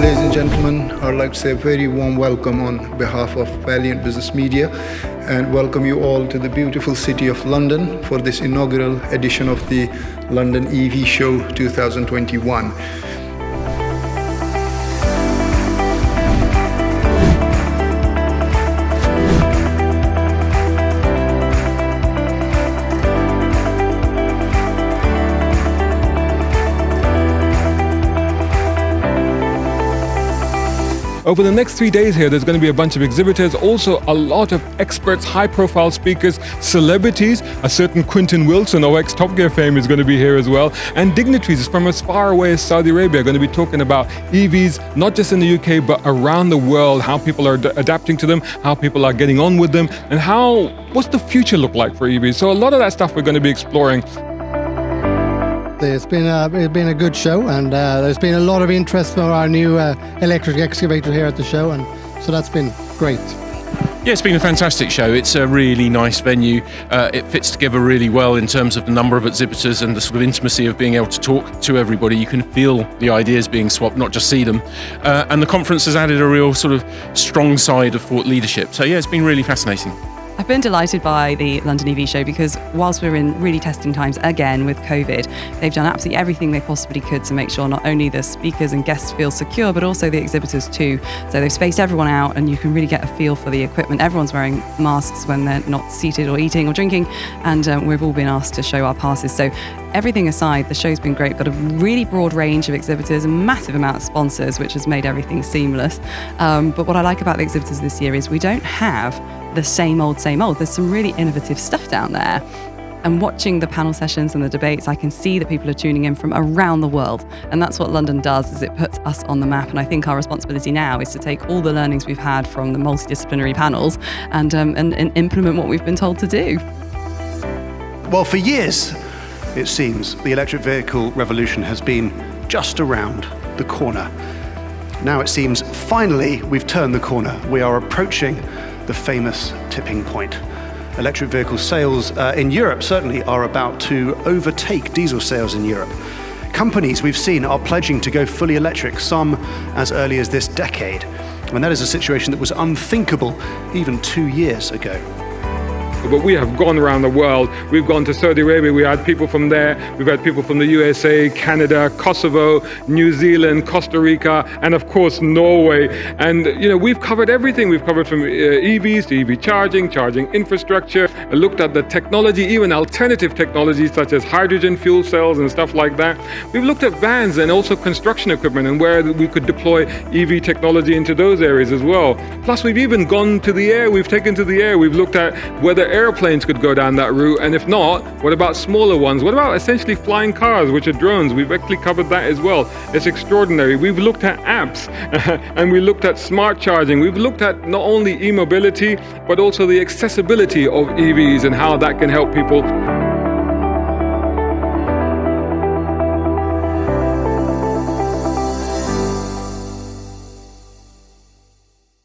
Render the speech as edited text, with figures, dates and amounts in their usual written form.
Ladies and gentlemen, I'd like to say a very warm welcome on behalf of Valiant Business Media and welcome you all to the beautiful city of London for this inaugural edition of the London EV Show 2021. Over the next 3 days here, there's going to be a bunch of exhibitors, also a lot of experts, high-profile speakers, celebrities. A certain Quentin Wilson, OX Top Gear fame, is going to be here as well. And dignitaries from as far away as Saudi Arabia are going to be talking about EVs, not just in the UK, but around the world, how people are adapting to them, how people are getting on with them, and what's the future look like for EVs. So a lot of that stuff we're going to be exploring. It's been a good show, and there's been a lot of interest for our new electric excavator here at the show, and so that's been great. Yeah, it's been a fantastic show. It's a really nice venue. It fits together really well in terms of the number of exhibitors and the sort of intimacy of being able to talk to everybody. You can feel the ideas being swapped, not just see them. And the conference has added a real sort of strong side of thought leadership. So yeah, it's been really fascinating. I've been delighted by the London EV show because whilst we're in really testing times again with COVID, they've done absolutely everything they possibly could to make sure not only the speakers and guests feel secure, but also the exhibitors too. So they've spaced everyone out and you can really get a feel for the equipment. Everyone's wearing masks when they're not seated or eating or drinking, and we've all been asked to show our passes. So everything aside, the show's been great. Got a really broad range of exhibitors, a massive amount of sponsors, which has made everything seamless. But what I like about the exhibitors this year is we don't have the same old. There's some really innovative stuff down there. And watching the panel sessions and the debates, I can see that people are tuning in from around the world. And that's what London does, is it puts us on the map. And I think our responsibility now is to take all the learnings we've had from the multidisciplinary panels and implement what we've been told to do. Well, for years, it seems, the electric vehicle revolution has been just around the corner. Now it seems, finally, we've turned the corner. We are approaching the famous tipping point. Electric vehicle sales in Europe certainly are about to overtake diesel sales in Europe. Companies we've seen are pledging to go fully electric, some as early as this decade. And that is a situation that was unthinkable even 2 years ago. But we have gone around the world. We've gone to Saudi Arabia, we had people from there, we've had people from the USA, Canada, Kosovo, New Zealand, Costa Rica, and of course Norway. And we've covered everything. We've covered from EVs to EV charging infrastructure, looked at the technology, even alternative technologies such as hydrogen fuel cells and stuff like that. We've looked at vans and also construction equipment and where we could deploy EV technology into those areas as well. Plus we've even gone to the air, we've taken to the air, we've looked at whether airplanes could go down that route, and if not, what about smaller ones? What about essentially flying cars, which are drones? We've actually covered that as well. It's extraordinary. We've looked at apps and we looked at smart charging. We've looked at not only e-mobility, but also the accessibility of EVs and how that can help people.